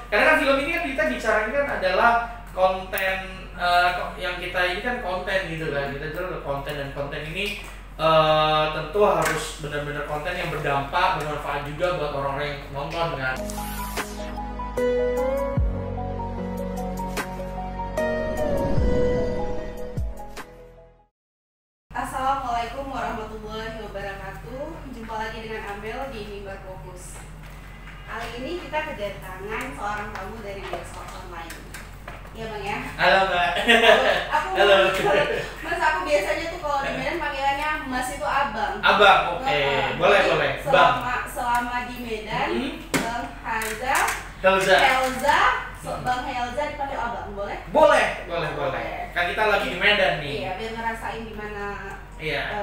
karena kan film ini kan kita bicarain kan adalah konten yang kita ini kan konten gitu kan, kita jual konten, dan konten ini tentu harus benar-benar konten yang berdampak, bermanfaat juga buat orang-orang yang nonton kan. Assalamualaikum warahmatullahi wabarakatuh. Jumpa lagi dengan Amel di Mimbar Fokus. Kali ini kita kedatangan seorang tamu dari bioskop online. Iya Bang ya? Halo Mbak. Halo. Mas, aku biasanya tuh kalau di Medan panggilannya Mas itu Abang. Abang, oke. Boleh. Selama di Medan, Bang Helza, Bang Helza dipanggil Abang, boleh? Boleh. Kan kita lagi di Medan nih. Iya, biar ngerasain gimana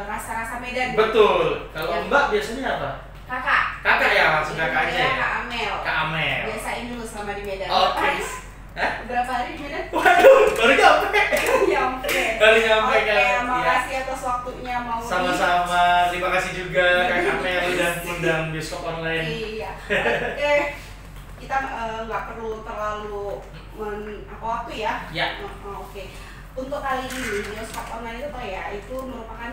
rasa-rasa Medan. Betul. Kalau Mbak biasanya apa? Kakak ya, langsung kakak aja ya? Kak Amel. Biasain dulu selama di Medan. Oke. Berapa hari di Medan? Waduh, baru nyampe. Baru nyampe kan. Oke, makasih atas waktunya mau. Sama-sama, terima kasih juga Kak Amel udah undang bioskop online. Iya. Oke. Kita nggak perlu terlalu waktu ya. Ya. Oke. Untuk kali ini bioskop online itu itu merupakan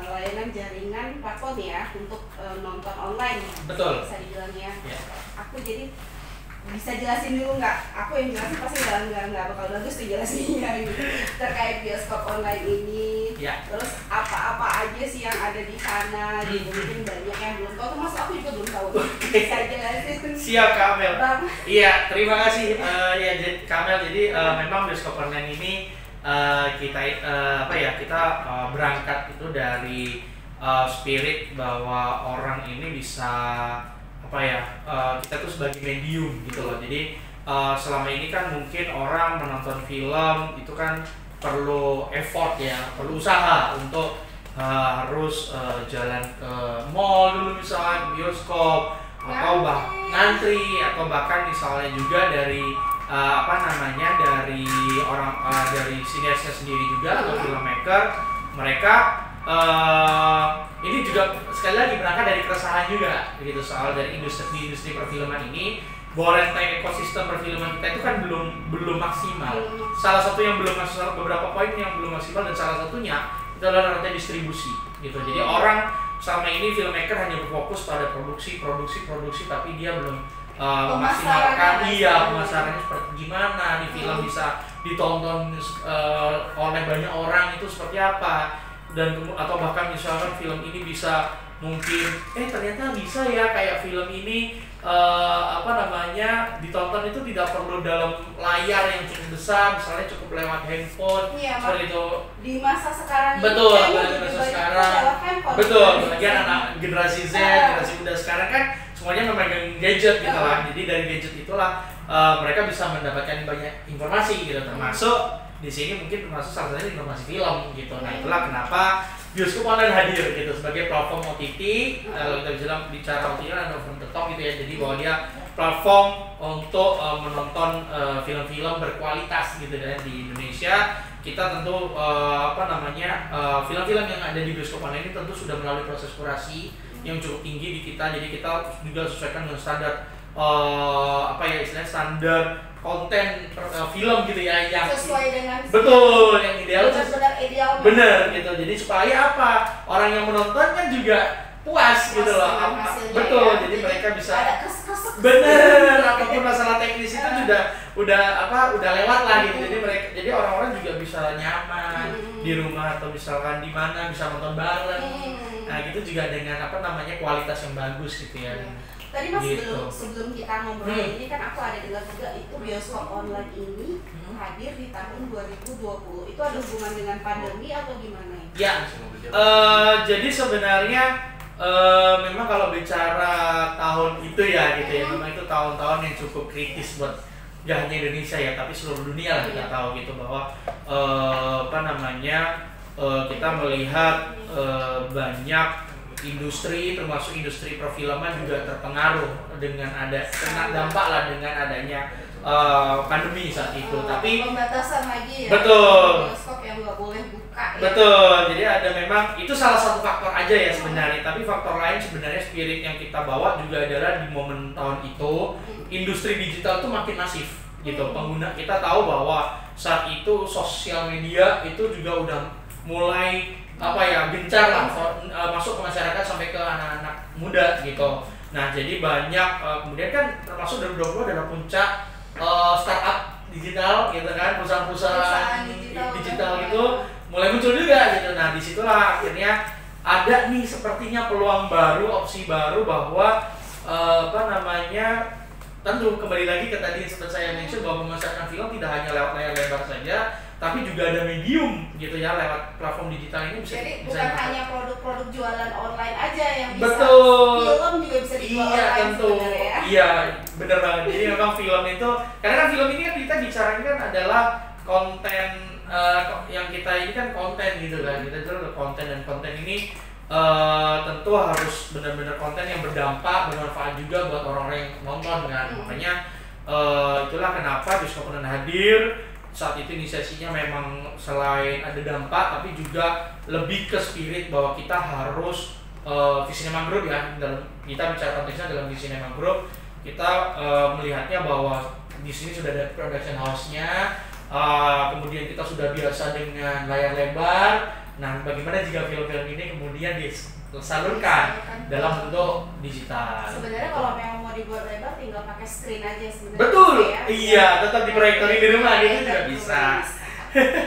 layanan jaringan platform ya untuk nonton online. Betul. Bisa dibilang ya. Ya. Aku jadi bisa jelasin dulu nggak? Aku yang jelasin pasti nggak bakal bagus tuh jelasinnya ini terkait bioskop online ini. Ya. Terus apa aja sih yang ada di sana? Mungkin banyak yang belum tahu. Termasuk aku juga belum tahu. Bisa jelasin. Siap Kak Amel. Bang. Iya, terima kasih ya Kak Amel. Jadi memang bioskop online ini kita berangkat itu dari spirit bahwa orang ini bisa kita tuh sebagai medium gitu loh. Jadi selama ini kan mungkin orang menonton film itu kan perlu effort ya, perlu usaha untuk harus jalan ke mall dulu misalnya, bioskop, atau ngantri, atau bahkan misalnya juga dari dari sineasnya sendiri juga atau filmmaker, mereka ini juga sekali lagi berangkat dari keresahan juga begitu soal dari industri perfilman ini, bahwa rantai ekosistem perfilman kita itu kan belum maksimal. Salah satu yang belum maksimal, beberapa poin yang belum maksimal, dan salah satunya itu adalah rantai distribusi gitu. Jadi orang selama ini filmmaker hanya berfokus pada produksi, tapi dia belum memaksimalkan pemasarannya seperti gimana nih film bisa ditonton oleh banyak orang itu seperti apa, dan atau bahkan misalkan film ini bisa mungkin ternyata bisa ya kayak film ini ditonton itu tidak perlu dalam layar yang cukup besar, misalnya cukup lewat handphone seperti itu di masa sekarang. Betul, bagian anak generasi Z, generasi muda sekarang kan semuanya memegang gadget gitu lah. Jadi dari gadget itulah mereka bisa mendapatkan banyak informasi gitu, termasuk di sini mungkin termasuk salah satunya informasi film gitu. Nah itulah kenapa bioskop online hadir gitu sebagai platform OTT. Kalau kita bicara OTT kan ada over the top gitu ya. Jadi bahwa dia platform untuk menonton film-film berkualitas gitu kan di Indonesia. Kita tentu film-film yang ada di bioskop online ini tentu sudah melalui proses kurasi yang cukup tinggi di kita. Jadi kita juga sesuaikan dengan standar standar konten film gitu ya, yang sesuai dengan yang ideal, benar ideal. Bener gitu. Jadi supaya orang yang menonton kan juga puas gitu loh. Betul. Ya. Jadi mereka bisa bener, apapun masalah teknis itu udah lewat lah gitu. Jadi orang-orang juga bisa nyaman di rumah atau misalkan di mana bisa nonton bareng. Nah gitu juga dengan kualitas yang bagus gitu ya. Tadi Mas sebelum kita ngobrol ini kan aku ada dengar juga itu bioskop online ini hadir di tahun 2020. Itu ada hubungan dengan pandemi atau gimana ya? Jadi sebenarnya memang kalau bicara tahun itu ya gitu ya, memang itu tahun-tahun yang cukup kritis buat gak hanya Indonesia ya, tapi seluruh dunia lah kita tahu gitu bahwa kita melihat banyak industri, termasuk industri perfilman juga terpengaruh dengan kena dampak lah dengan adanya pandemi saat itu. Tapi pembatasan lagi ya. Betul. Bioskop yang nggak boleh buka. terbuka. Betul, jadi ada memang itu salah satu faktor aja ya sebenarnya. Tapi faktor lain sebenarnya spirit yang kita bawa juga adalah di momen tahun itu industri digital itu makin masif gitu. Pengguna kita tahu bahwa saat itu sosial media itu juga udah mulai gencar lah masuk ke masyarakat sampai ke anak-anak muda gitu. Nah jadi banyak kemudian kan termasuk 2020 adalah puncak startup digital gitu kan, perusahaan-perusahaan digital itu mulai muncul juga gitu. Nah disitulah akhirnya ada nih sepertinya peluang baru, opsi baru bahwa tentu kembali lagi ke tadi seperti saya mention bahwa memasarkan film tidak hanya lewat layar lebar saja, tapi juga ada medium gitu ya, lewat platform digital ini bisa. Jadi bukan hanya produk-produk jualan online aja yang bisa. Betul. Film juga bisa dijual online tentu. sebenarnya. Iya, bener banget. Jadi memang film itu, karena kan film ini kan kita bicarain kan adalah konten yang kita ini kan konten gitu kan. Kita jual konten, dan konten ini tentu harus benar-benar konten yang berdampak, bermanfaat juga buat orang-orang yang nonton kan. Makanya itulah kenapa Bioskop Online hadir. Saat itu inisiasinya memang selain ada dampak tapi juga lebih ke spirit bahwa kita harus Visinema Group ya, dalam kita bicara konteksnya dalam Visinema Group, kita melihatnya bahwa di sini sudah ada production house-nya, kemudian kita sudah biasa dengan layar lebar. Nah, bagaimana jika film-film ini kemudian disalurkan dalam bentuk digital? Sebenarnya kalau memang mau dibuat lebar tinggal pakai screen aja sebenarnya. Betul, ya. iya, tetap diproyektori di rumah gitu juga bisa.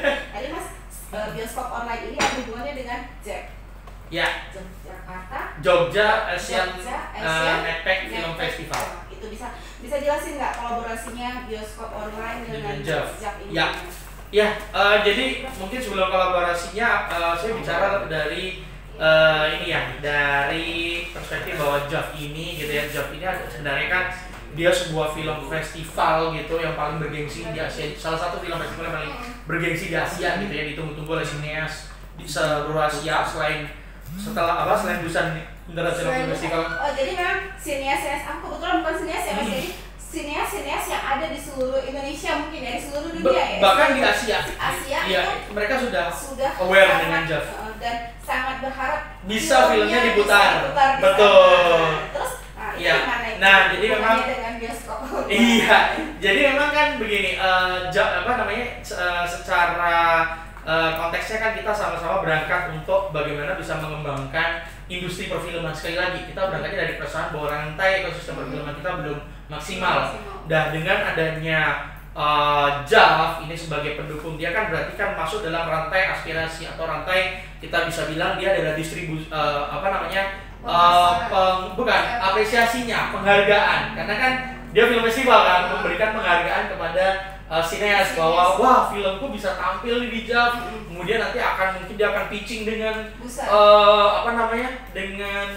Tadi Mas, bioskop online ini ada hubungannya dengan JAP. Ya. Jakarta. Jogja Asian Netpack Film Festival. Itu bisa jelasin nggak kolaborasinya bioskop online dengan JAP ini? Ya, jadi mungkin sebelum kolaborasinya saya bicara dari dari perspektif bahwa JAF ini gitu ya. JAF ini sebenarnya kan dia sebuah film festival gitu yang paling bergengsi di Asia, salah satu film festival yang paling bergengsi di Asia gitu ya, ditunggu-tunggu oleh sineas di seluruh Asia selain Busan International Film Festival. Oh, jadi memang sineas aku kebetulan bukan sineas ya Mas, jadi sineas yang ada di seluruh Indonesia mungkin ya, di seluruh dunia ya. Bahkan di Asia. Iya, mereka sudah aware dengan JAF. Dan sangat berharap bisa filmnya diputar. Betul. Terus Nah, jadi memang dengan bioskop. Iya. Jadi memang kan begini, secara konteksnya kan kita sama-sama berangkat untuk bagaimana bisa mengembangkan industri perfilman. Sekali lagi kita berangkatnya dari keresahan bahwa rantai ekosistem perfilman kita belum maksimal. Dan dengan adanya JAF ini sebagai pendukung, dia kan berarti kan masuk dalam rantai aspirasi atau rantai kita bisa bilang dia adalah apresiasinya, penghargaan, karena kan dia film festival kan, memberikan penghargaan kepada sineas bahwa wah filmku bisa tampil di JAF, kemudian nanti mungkin dia akan pitching dengan dengan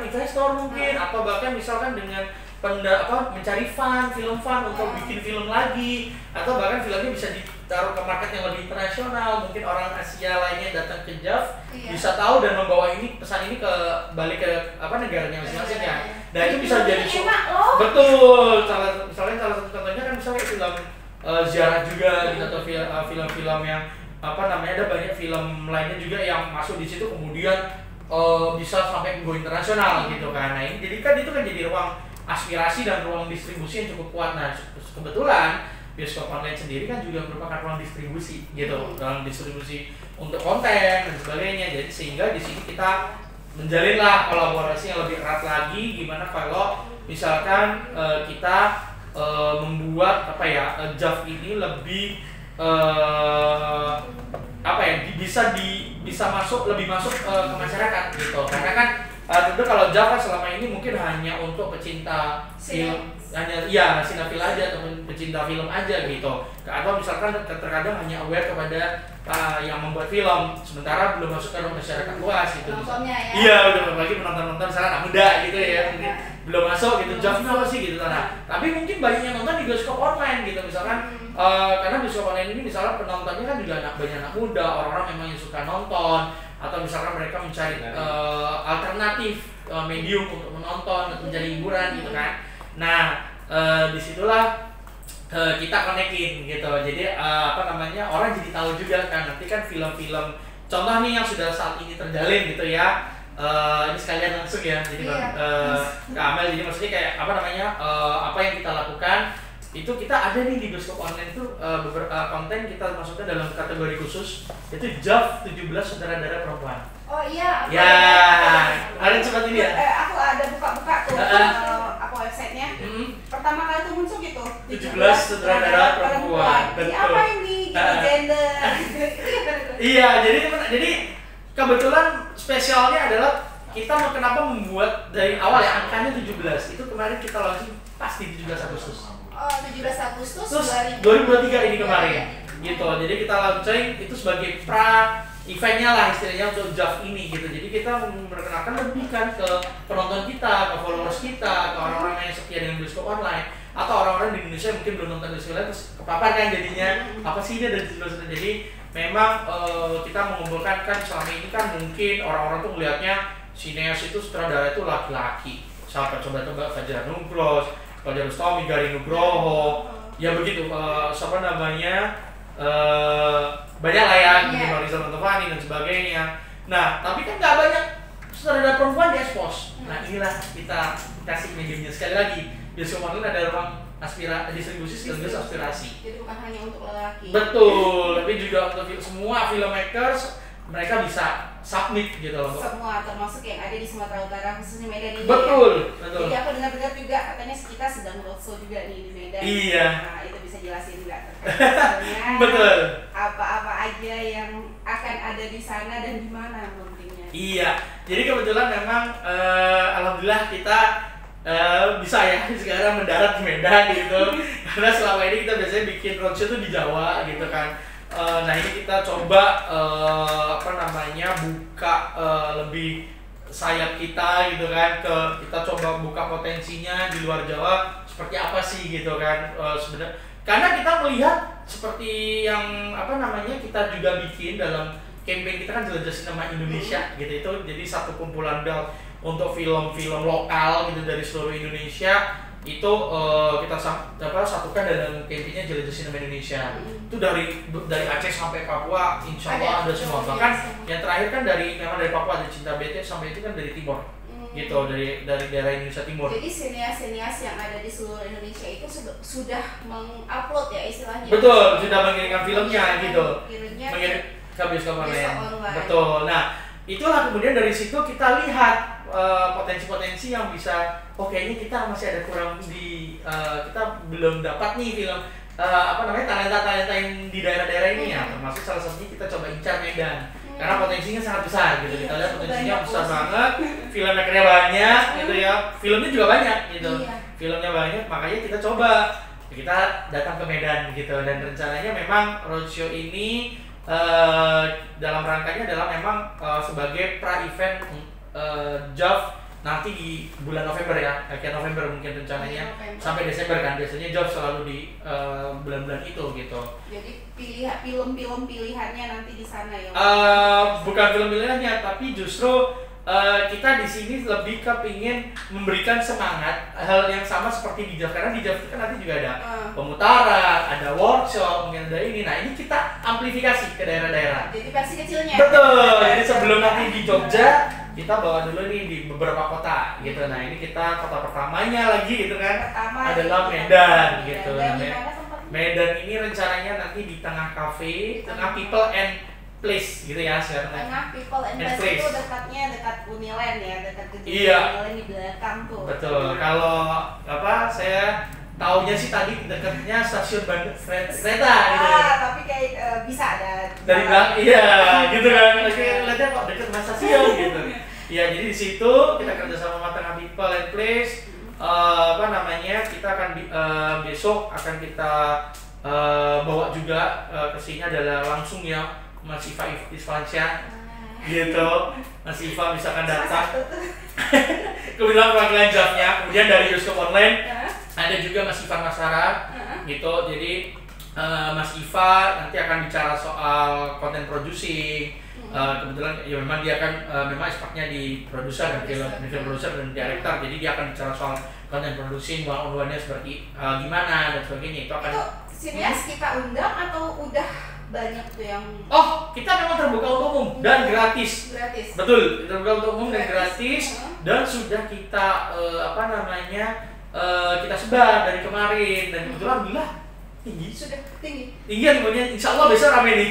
investor mungkin, atau bahkan misalkan dengan mencari film fund untuk bikin film lagi, atau bahkan filmnya bisa ditaruh ke market yang lebih internasional, mungkin orang Asia lainnya datang ke JAF bisa tahu dan membawa pesan ini balik ke negaranya masing-masing ya. Dan itu bisa jadi betul. Salah satu contohnya kan misalnya film ziarah juga gitu, atau film-film yang ada banyak film lainnya juga yang masuk di situ kemudian bisa sampai go internasional gitu kan. Nah ini jadi kan itu kan jadi ruang aspirasi dan ruang distribusi yang cukup kuat. Nah kebetulan bioskop online sendiri kan juga merupakan ruang distribusi gitu, ruang distribusi untuk konten dan sebagainya. Jadi sehingga di sini kita menjalinlah kolaborasi yang lebih erat lagi. Gimana kalau misalkan kita membuat JAF ini lebih bisa lebih masuk ke masyarakat gitu. Karena kan tentu kalau JAF kan selama ini mungkin hanya untuk pecinta film, hanya sinafil aja atau pecinta film aja gitu. Atau misalkan terkadang hanya aware kepada yang membuat film, sementara belum masuk ke masyarakat luas gitu. Iya, udah lagi penonton misalkan anak muda gitu ya, mungkin belum masuk gitu. JAF ini apa sih gitu. Nah, tapi mungkin banyak yang nonton di bioskop online gitu misalkan. Karena bioskop online ini misalnya penontonnya kan juga banyak anak muda, orang-orang memang yang suka nonton, atau misalkan mereka mencari alternatif medium untuk menonton, untuk menjadi hiburan gitu kan. Nah, disitulah kita konekin gitu. Jadi apa namanya, orang jadi tahu juga kan nanti kan film-film contoh nih yang sudah saat ini terjalin gitu ya. Ini sekalian langsung ya, jadi Kak Amel, jadi maksudnya kayak apa namanya, apa yang kita lakukan itu kita ada nih di bioskop online itu beberapa konten kita masukkan dalam kategori khusus, itu JAV 17 sutradara perempuan. Oh iya, ya ada seperti ini ya. Aku ada buka-buka tuh aku websitenya. Pertama kali tuh muncul gitu 17 sutradara perempuan. Betul. Apa ini gender? Iya, jadi kebetulan spesialnya adalah kita kenapa membuat dari awal ya angkanya 17. Itu kemarin kita launching pasti 17 Agustus. Oh, 17 Agustus 2023 ini kemarin. Gitu. Jadi kita launching itu sebagai eventnya lah istilahnya untuk JAV ini gitu. Jadi kita memperkenalkan lebih kan ke penonton kita, ke followers kita, ke orang-orang yang setia dengan bioskop online, atau orang-orang di Indonesia yang mungkin belum nonton bioskop online terus kepapar kan jadinya apa sih ini dan sebagainya. Jadi memang kita mengumpulkan kan selama ini kan mungkin orang-orang tuh melihatnya sineas itu sutradara itu laki-laki. Siapa coba Fajar Nugros, Fajar Bustami, Garin Nugroho, ya begitu. Siapa namanya? Banyak lah ya, Marisa Mantovani dan sebagainya. Nah, tapi kan nggak banyak sutradara perempuan di expose. Nah, inilah kita kasih mediumnya. Sekali lagi, bioskop online ada ruang distribusi sekaligus aspirasi. Jadi bukan hanya untuk lelaki. Betul, tapi juga untuk semua filmmakers, mereka bisa submit gitu loh. Semua, termasuk yang ada di Sumatera Utara, khususnya Medan ini. Betul, ya? betul. Jadi aku dengar-dengar juga katanya kita sedang roadshow juga nih di Medan. Iya. Nah, itu bisa jelasin nggak terkait betul. Apa-apa aja yang akan ada di sana dan di mana mungkinnya. Iya. Jadi kebetulan memang alhamdulillah kita bisa ya sekarang mendarat di Medan gitu. Karena selama ini kita biasanya bikin roadshow tuh di Jawa gitu kan. Nah ini kita coba apa namanya buka lebih sayap kita gitu kan, kita coba buka potensinya di luar Jawa seperti apa sih gitu kan. Sebenarnya karena kita melihat seperti yang apa namanya kita juga bikin dalam campaign kita kan Jelajah Sinema Indonesia gitu, itu jadi satu kumpulan bel untuk film-film lokal gitu dari seluruh Indonesia. Itu kita satukan dalam campaignnya Jelajah Sinema Indonesia. Itu dari Aceh sampai Papua, insya Allah ada semua. Bahkan yang terakhir kan memang dari Papua, ada Cinta Bete sampai itu kan dari Timur, gitu, dari daerah Indonesia Timur. Jadi sinias-sinias yang ada di seluruh Indonesia itu sudah mengupload ya istilahnya. Betul, sudah mengirimkan filmnya gitu. Mengirim ke bioskop online. Betul. Nah, itulah kemudian dari situ kita lihat potensi-potensi yang bisa, kayaknya kita masih ada kurang kita belum dapat nih film talenta-talenta yang di daerah-daerah ini ya, termasuk salah satunya kita coba incar Medan karena potensinya sangat besar gitu. Kita lihat potensinya besar banget, filmmakernya banyak gitu ya, filmnya juga banyak gitu, filmnya banyak, makanya kita coba kita datang ke Medan gitu. Dan rencananya memang roadshow ini dalam rangkanya adalah memang sebagai pra-event JAV nanti di bulan November ya, akhir November mungkin rencananya, sampai Desember kan, biasanya JAV selalu di bulan-bulan itu gitu. Jadi film-film pilihannya nanti di sana ya? Bukan film pilihannya, tapi justru kita di sini lebih kepingin memberikan semangat hal yang sama seperti di JAV, karena di JAV itu kan nanti juga ada pemutaran, ada workshop, mungkin ada ini. Nah ini kita amplifikasi ke daerah-daerah. Jadi versi kecilnya. Betul. Jadi sebelum nanti di Jogja, kita bawa dulu nih di beberapa kota gitu. Nah ini kita kota pertamanya lagi gitu kan, adalah Medan gitu. Medan ini rencananya nanti di tengah cafe, tengah people and place gitu ya sekarang. Tengah people and place itu dekat Uniland ya, dekat gedung Uniland di belakang tuh. Betul. Kalau saya taunya sih tadi dekatnya stasiun kereta gitu. Tapi kayak bisa ada dari belakang, iya gitu kan. Lihatnya kok dekat sama stasiun gitu. Ya jadi di situ kita kerjasama sama tengah people and place. Kita akan besok akan kita bawa juga ke sini adalah langsung ya Mas Iva Isfansyah gitu. Mas Iva misalkan datang kemudian perwakilan JAV-nya, kemudian dari bioskop online ada juga Mas Ivan Masara gitu. Jadi Mas Iva nanti akan bicara soal content producing. Kebetulan ya memang dia kan memang expertnya di produser dan film produser dan director, jadi dia akan bicara soal content producing one-on-one-nya seperti gimana dan sebagainya itu akan. Itu sinias kita undang atau udah banyak tuh yang? Oh, kita memang terbuka untuk umum dan gratis. Gratis. Betul, terbuka untuk umum dan gratis dan sudah kita kita sebar dari kemarin dan kebetulan alhamdulillah tinggi. Sudah tinggi. Tinggi kemudian insya Allah besok rame nih.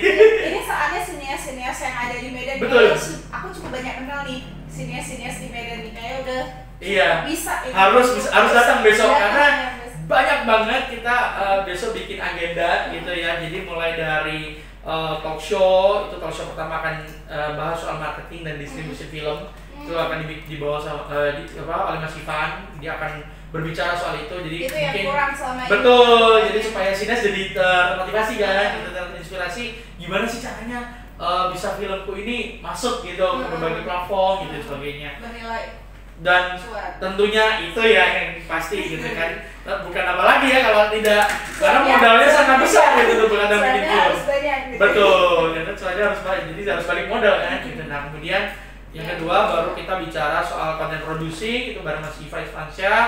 Ini saatnya sinias-sinias yang ada di Medan. Betul. Aku cukup banyak kenal nih sinias-sinias di Medan nih, kayak udah Iya. bisa. Harus datang besok karena ya, banyak banget kita besok bikin agenda gitu ya. Jadi mulai dari talk show pertama akan bahas soal marketing dan distribusi film. Itu akan dibawa oleh Mas Ivan. Dia akan berbicara soal itu. Jadi itu mungkin yang kurang selama ini. betul. Jadi supaya sinias jadi termotivasi kan, gitu, terinspirasi gimana sih caranya bisa filmku ini masuk gitu ke berbagai platform gitu sebagainya. Bernilai. Dan tentunya itu ya yang pasti gitu kan, bukan apa lagi ya kalau tidak, karena modalnya sangat besar gitu untuk ada bikin film. Gitu. Betul, dan soalnya harus banyak, jadi harus balik modal kan gitu. Nah kemudian yang kedua baru kita bicara soal content producing itu bareng Mas Iva Isfansyah,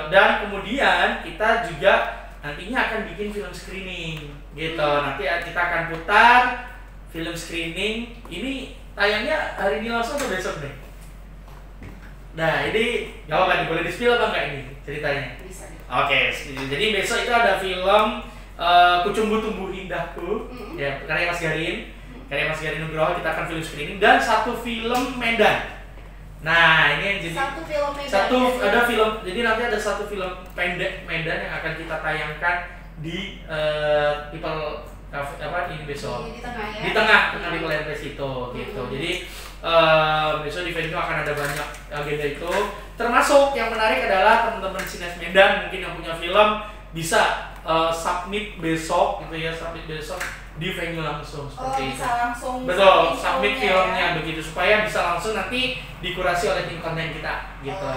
dan kemudian kita juga nantinya akan bikin film screening gitu. Nanti kita akan putar film screening ini, tayangnya hari ini langsung atau besok nih? Nah ini nggak apa-apa nih, boleh di-spill apa nggak ini ceritanya? Bisa. Oke, jadi besok itu ada film Kucumbu Tumbuh Indahku, ya karya Mas Garin Nugroho. Kita akan film screening dan satu film Medan. Nah ini yang jadi satu film Medan. Ada film, jadi nanti ada satu film pendek Medan yang akan kita tayangkan di People ini besok. Di tengah ya. Di tengah di Pelempes itu gitu. Jadi besok di venue akan ada banyak agenda itu, termasuk yang menarik adalah teman-teman Sinias Medan mungkin yang punya film bisa submit besok gitu ya, di venue langsung seperti itu. Bisa langsung betul, submit filmnya ya. begitu supaya bisa langsung nanti dikurasi oleh tim konten kita gitu.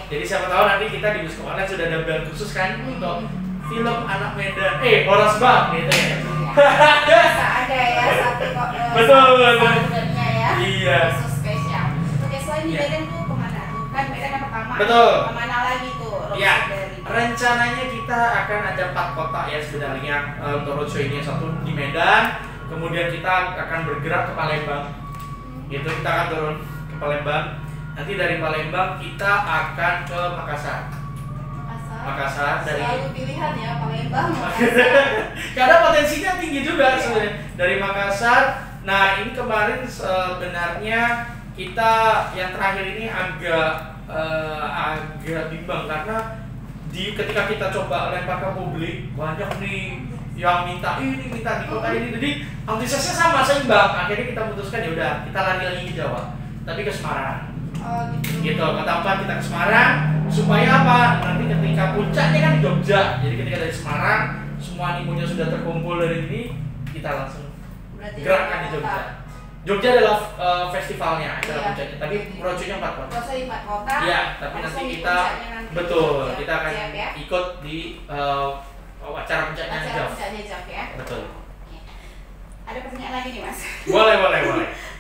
Jadi siapa tahu nanti kita di Bioskop Online sudah ada band khusus kan untuk film anak Medan, Horas Bang gitu ya. Bisa ada ya satu betul. ya. Iya. Khusus spesial. Oke, selain di Iya. Medan tuh kemana tuh? Kan Medan yang pertama. Betul. Kemana lagi tuh? Ya, rencananya kita akan ada 4 kota ya sebenarnya untuk roadshow ini. Satu di Medan, kemudian kita akan bergerak ke Palembang. Gitu, kita akan turun ke Palembang. Nanti dari Palembang kita akan ke Makassar. Makassar dari selalu pilihan ya, Palembang, Makassar. karena potensinya tinggi juga sebenarnya dari Makassar. Nah ini kemarin sebenarnya kita yang terakhir ini agak bimbang karena ketika kita coba lempar ke publik banyak nih yang minta di kota ini, jadi antusiasnya sama seimbang. Akhirnya kita putuskan ya udah kita lari lagi ke Jawa, tapi ke Semarang. Gitu, kata Pak kita ke Semarang supaya apa? Nanti ketika puncaknya kan di Jogja, jadi ketika dari Semarang semua animonya sudah terkumpul dari ini, kita langsung gerakkan di Jogja. Jogja adalah festivalnya, acara puncaknya, tapi roadshow-nya 4 kota. Roadshow di 4 kota. Iya, tapi nanti kita kita akan ikut di acara puncaknya Jogja. Ya. Betul. Ada pertanyaan lagi nih Mas. Boleh.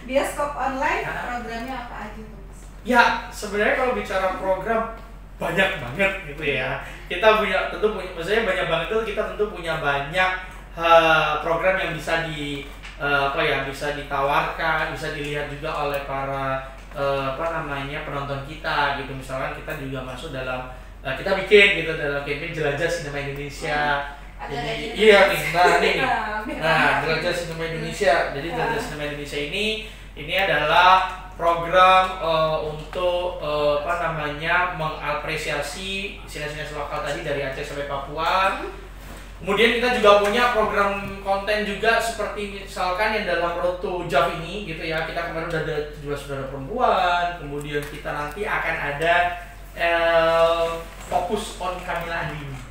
Bioskop online programnya apa aja tuh Mas? Ya, sebenarnya kalau bicara program banyak banget gitu ya. Kita maksudnya banyak banget itu kita tentu punya banyak program yang bisa bisa ditawarkan, bisa dilihat juga oleh para penonton kita gitu. Misalkan kita juga masuk dalam kita bikin gitu dalam campaign Jelajah Sinema Indonesia. Jadi iya nih. Nah, Jelajah Sinema Indonesia. Jadi Jelajah Sinema Indonesia ini adalah program untuk mengapresiasi sinias-sinias lokal tadi dari Aceh sampai Papua. Kemudian kita juga punya program konten juga seperti misalkan yang dalam Road to JAV ini gitu ya. Kita kemarin udah ada 17 saudara perempuan. Kemudian kita nanti akan ada fokus on Kamila Andini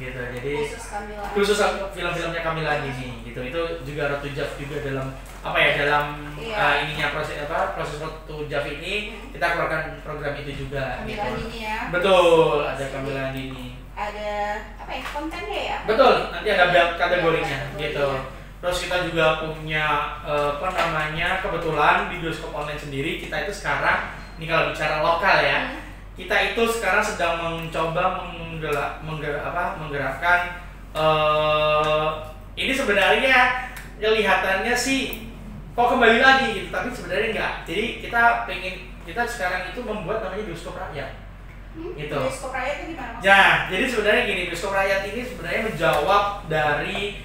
gitu. Jadi khusus film-filmnya Kamila Andini gitu. Itu juga Road to JAV juga dalam ininya proses Road to JAV ini kita keluarkan program itu juga Kamila gitu. Andini ya. Betul, ada Kamila Andini. Ada kontennya ya? Betul, nanti ada kategorinya gitu. Terus kita juga punya kebetulan di Bioskop Online sendiri kita itu sekarang ini kalau bicara lokal ya. kita itu sekarang sedang mencoba menggerakkan ini sebenarnya kelihatannya sih kok kembali lagi gitu, tapi sebenarnya enggak. Jadi kita sekarang itu membuat namanya bioskop rakyat. Gitu. Bioskop rakyat itu gimana? Ya, jadi sebenarnya gini, bioskop rakyat ini sebenarnya menjawab dari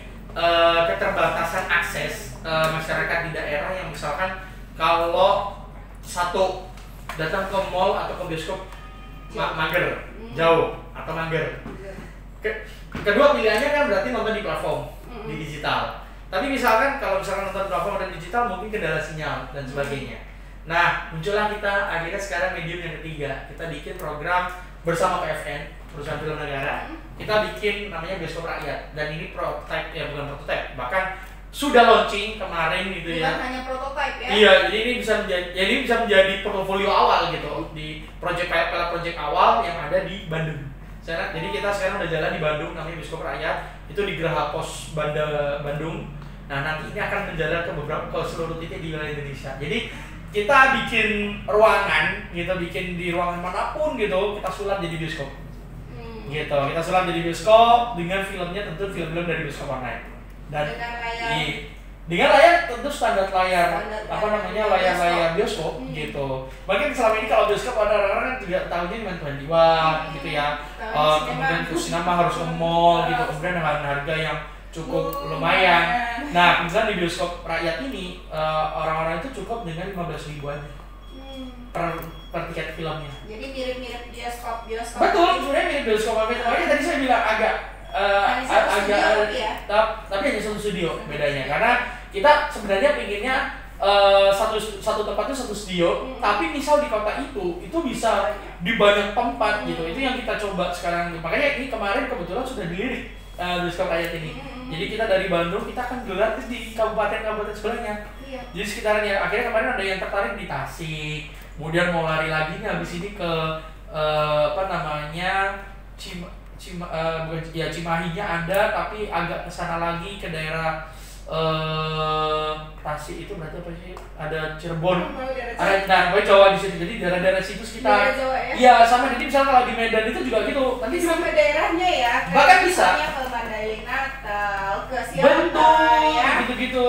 keterbatasan akses masyarakat di daerah yang misalkan kalau satu datang ke mall atau ke bioskop mager, jauh atau mager. Kedua pilihannya kan berarti nonton di platform, di digital. Tapi misalkan kalau misalkan nonton platform dan digital mungkin kendala sinyal dan sebagainya. Nah, muncullah kita akhirnya sekarang medium yang ketiga. Kita bikin program bersama PFN, Perusahaan Film Negara. Kita bikin namanya Bioskop Rakyat, dan ini prototype, ya bukan prototype, bahkan sudah launching kemarin gitu ya. Bukan hanya prototype ya. Iya, jadi ini bisa menjadi portofolio awal gitu di project awal yang ada di Bandung. Jadi kita sekarang udah jalan di Bandung, namanya Bioskop Rakyat, itu di Geraha Pos Bandung. Nah, nanti ini akan menjalan ke seluruh titik di wilayah Indonesia. Jadi kita bikin ruangan, kita bikin di ruangan manapun gitu, kita sulap jadi bioskop. Gitu, kita sulap jadi bioskop dengan filmnya tentu film-film dari bioskop online. Dan dengan layar tentu standar layar layar bioskop gitu. Mungkin selama ini kalau bioskop ada orang-orang kan juga tahunya cuma 21 gitu ya. Kemudian sinema harus ke mall gitu, kemudian dengan harga yang cukup lumayan. Nah, misalnya di bioskop rakyat ini orang-orang itu cukup dengan 15.000 aja per tiket filmnya. Jadi mirip-mirip bioskop. Betul, sebenarnya mirip bioskop. Makanya tadi saya bilang agak tapi hanya satu studio bedanya, karena kita sebenarnya pinginnya satu tempat itu satu studio, tapi misal di kota itu bisa di banyak tempat gitu. Itu yang kita coba sekarang. Makanya ini kemarin kebetulan sudah dilirik bioskop rakyat ini. Jadi kita dari Bandung kita akan gelar di kabupaten sebelahnya. Jadi sekitarnya. Akhirnya kemarin ada yang tertarik di Tasik, kemudian mau lari lagi nih habis ini ke Cimahinya ada, tapi agak kesana lagi ke daerah Tasik itu berarti apa sih? Ada Cirebon, ada Jawa di situ. Jadi daerah-daerah situ sekitar. Iya, sama. Jadi misalnya kalau di Medan itu juga gitu. Nanti sampai daerahnya ya. Bahkan bisa. Ke Mandailing Natal, ke Siantar ya. Gitu-gitu.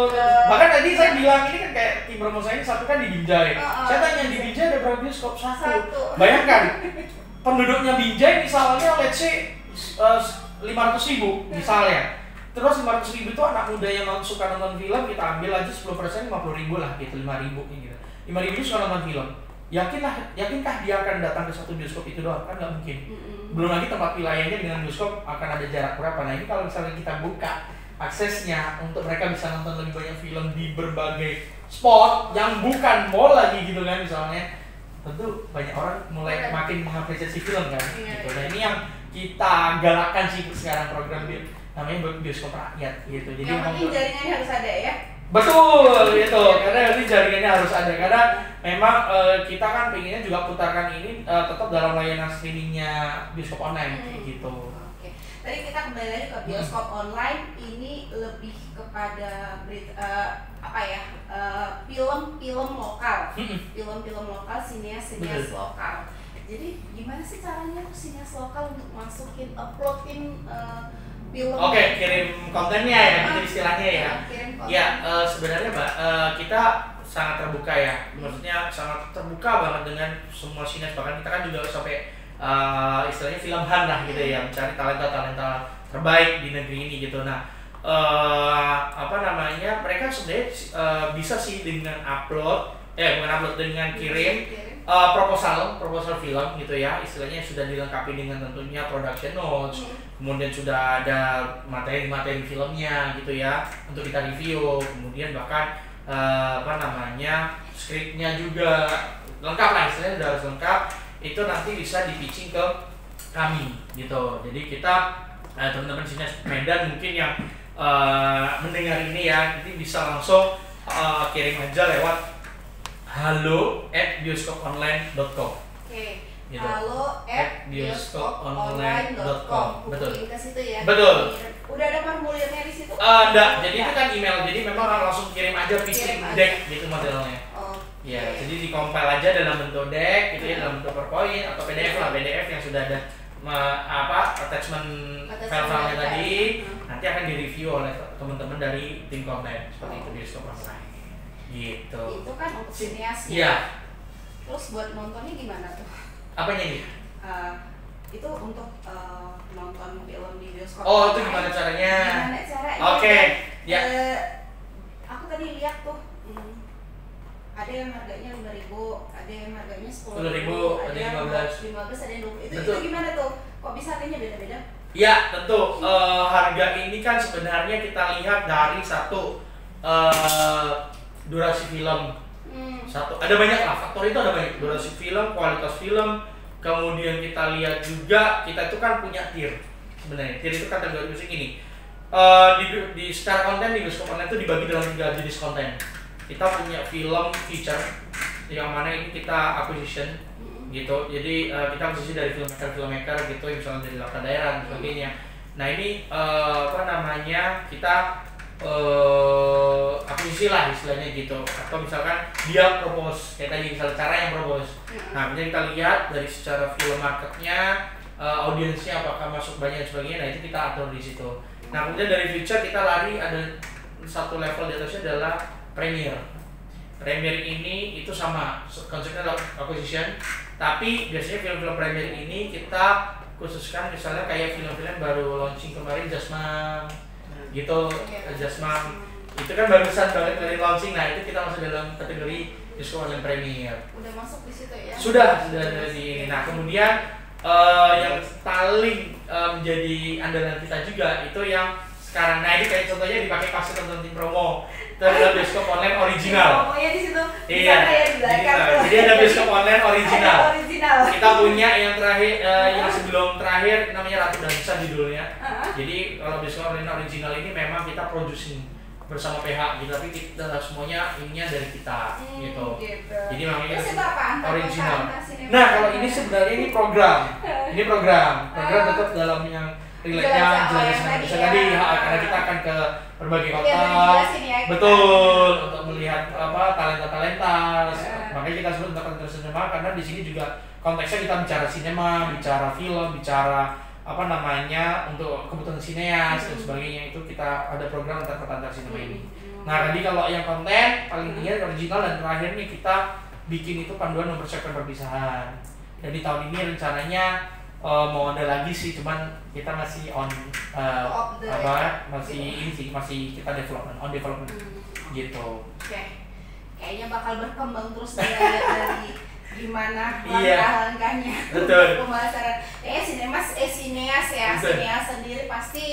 Bahkan tadi saya bilang ini kan kayak tim promo saya ini satu kan di Binjai. Saya tanya di Binjai ada berapa bioskop? Satu. Bayangkan penduduknya Binjai misalnya let's say 500.000 misalnya. Terus 500.000 itu anak muda yang suka nonton film, kita ambil aja 10%, 50.000 lah gitu, 5.000 gitu. 5.000 itu suka nonton film. Yakinkah dia akan datang ke satu bioskop itu doang? Kan nggak mungkin. Belum lagi tempat wilayahnya dengan bioskop akan ada jarak berapa. Nah, ini kalau misalnya kita buka aksesnya untuk mereka bisa nonton lebih banyak film di berbagai spot yang bukan mall lagi gitu kan misalnya, tentu banyak orang mulai makin mengapresiasi film kan gitu. Nah, ini yang kita galakkan sih sekarang program namanya bioskop rakyat gitu. Jadi yang penting jaringannya harus ada ya. Betul gitu, karena nanti jaringannya harus ada, karena memang kita kan pengennya juga putarkan ini tetap dalam layanan streamingnya bioskop online gitu. Oke. Tadi kita kembali lagi ke bioskop online, ini lebih kepada film-film lokal, film-film lokal, sinias lokal. Jadi gimana sih caranya tuh sinias lokal untuk uploadin film? Oke, kirim kontennya ya, gitu istilahnya ya. Ya, sebenarnya Mbak, kita sangat terbuka ya. Maksudnya sangat terbuka banget dengan semua sinias. Bahkan kita kan juga sampai istilahnya film Han lah gitu ya, mencari talenta-talenta terbaik di negeri ini gitu. Nah, mereka sebenarnya bisa sih dengan dengan kirim proposal film gitu ya, istilahnya sudah dilengkapi dengan tentunya production notes, kemudian sudah ada materi filmnya gitu ya untuk kita review, kemudian bahkan skripnya juga lengkap lah, istilahnya sudah harus lengkap. Itu nanti bisa di-pitching ke kami gitu. Jadi kita teman-teman sini Medan mungkin yang mendengar ini ya, nanti bisa langsung kirim aja lewat halo@bioskoponline.com. Oke. Gitu. halo@bioskoponline.com. Betul. Ke situ ya. Betul. Udah ada formulirnya di situ? Enggak, jadi itu kan email. Jadi memang langsung kirim aja pitching deck gitu modelnya. Oke. Ya, jadi di-compile aja dalam bentuk deck gitu ya, dalam bentuk PowerPoint atau PDF lah, PDF yang sudah ada attachment file-filenya tadi, nanti akan direview oleh teman-teman dari tim konten seperti itu Bioskop Online. Gitu. Itu kan untuk sineas ya. Iya. Terus buat nontonnya gimana tuh? Apanya nih? Itu untuk nonton film di bioskop. Oh, itu gimana caranya? Gimana caranya? Oke. Ya. Aku tadi lihat tuh. Ada yang harganya 5.000, ada yang harganya 10.000, ada yang 15, ada yang 20. Itu gimana tuh? Kok bisa harganya beda-beda? Ya, tentu. Harga ini kan sebenarnya kita lihat dari satu durasi film. Satu, ada banyak lah, faktor itu ada banyak. Durasi film, kualitas film, kemudian kita lihat juga, kita itu kan punya tier. Sebenarnya, tier itu kategori musik ini. Di secara konten di Bioskop Online itu dibagi dalam 3 jenis konten. Kita punya film feature yang mana ini kita acquisition gitu, jadi kita akuisisi dari filmmaker gitu, misalnya dari latar daerah dan sebagainya. Nah ini kita akuisisi lah istilahnya gitu, atau misalkan dia propose kayak tadi, misalnya cara yang propose. Nah kemudian kita lihat dari secara film marketnya, audiensnya apakah masuk banyak dan sebagainya. Nah itu kita atur di situ. Nah kemudian dari feature kita lari ada satu level di atasnya adalah Premier. Premier ini itu sama konsepnya adalah acquisition, tapi biasanya film-film Premier ini kita khususkan, misalnya kayak film-film baru launching kemarin Jasmine gitu. Jasmine itu kan barusan banget dari launching. Nah itu kita masuk dalam kategori Bioskop Online Premier. Udah masuk di situ ya? Sudah ada di ini. Nah kemudian yang paling menjadi andalan kita juga itu yang sekarang. Nah ini kayak contohnya dipakai pas nonton tim promo. Itu adalah Bioskop Online original. Promonya di situ. Iya. Jadi ada Bioskop Online original. Kita punya yang terakhir, yang sebelum terakhir namanya Ratu Dansa judulnya. Jadi kalau Bioskop Online original ini memang kita producing bersama PH gitu, tapi kita semuanya ininya dari kita gitu. Jadi makanya kita original. Nah kalau ini sebenarnya ini program. Ini program tetap dalam yang relate-nya jelas bisa tadi karena kita akan ke berbagai kota, betul, untuk melihat talenta. Makanya kita sebut tentang sinema karena di sini juga konteksnya kita bicara sinema, bicara film, bicara untuk kebutuhan sineas dan sebagainya. Itu kita ada program antar sinema ini. Nah tadi kalau yang konten paling tinggi original, dan terakhir nih kita bikin itu panduan mempersiapkan perpisahan. Jadi tahun ini rencananya mau ada lagi sih, cuman kita masih masih kita development gitu. Oke. Kayaknya bakal berkembang terus dari gimana langkah-langkahnya. Betul. Pemasaran. Sineas sendiri pasti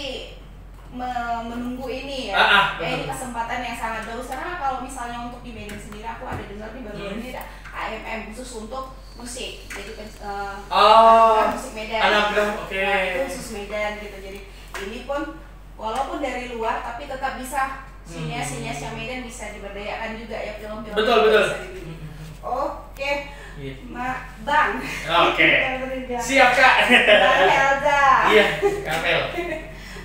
menunggu ini ya. Ini kesempatan yang sangat bagus, karena kalau misalnya untuk di Medan sendiri aku ada dengar nih baru ini ada AMM khusus untuk musik. Jadi musik Medan. Nah, itu khusus Medan gitu. Jadi ini pun walaupun dari luar tapi tetap bisa sineas yang Medan bisa diberdayakan juga ya, film-film. Betul. Oke. Bang. Oke. Siap Kak. Bang Helza. Iya, Kamel.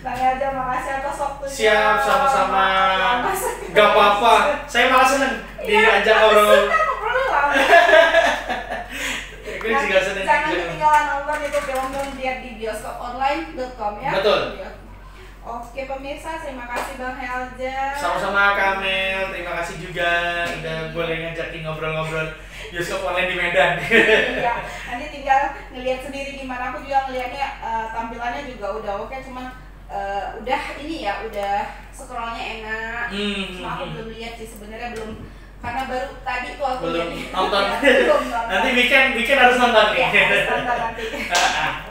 Bang Helza, makasih atas waktunya. Siap, sama-sama. Gak apa-apa. Saya malah seneng diajak ngobrol. Jangan ketinggalan nonton itu film-film dia di bioskoponline.com ya. Betul. Oke pemirsa, terima kasih Bang Helza. Sama-sama Kamel, terima kasih juga udah boleh ngajakin ngobrol-ngobrol Bioskop Online di Medan. Iya, nanti tinggal ngelihat sendiri gimana. Aku juga ngelihatnya tampilannya juga udah oke, cuman udah ini ya, udah scrollnya enak. Cuma aku belum lihat sih sebenarnya, belum, karena baru tadi tuh aku belum lihat. nonton. Belum nonton. Nanti weekend harus nonton nih. Ya, harus nonton nanti.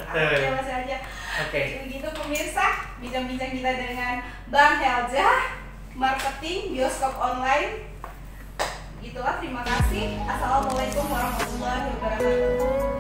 Oke, masih aja. Oke. Begitu pemirsa, bincang-bincang kita dengan Bang Helza, marketing Bioskop Online. Gitulah, terima kasih. Assalamualaikum warahmatullahi wabarakatuh.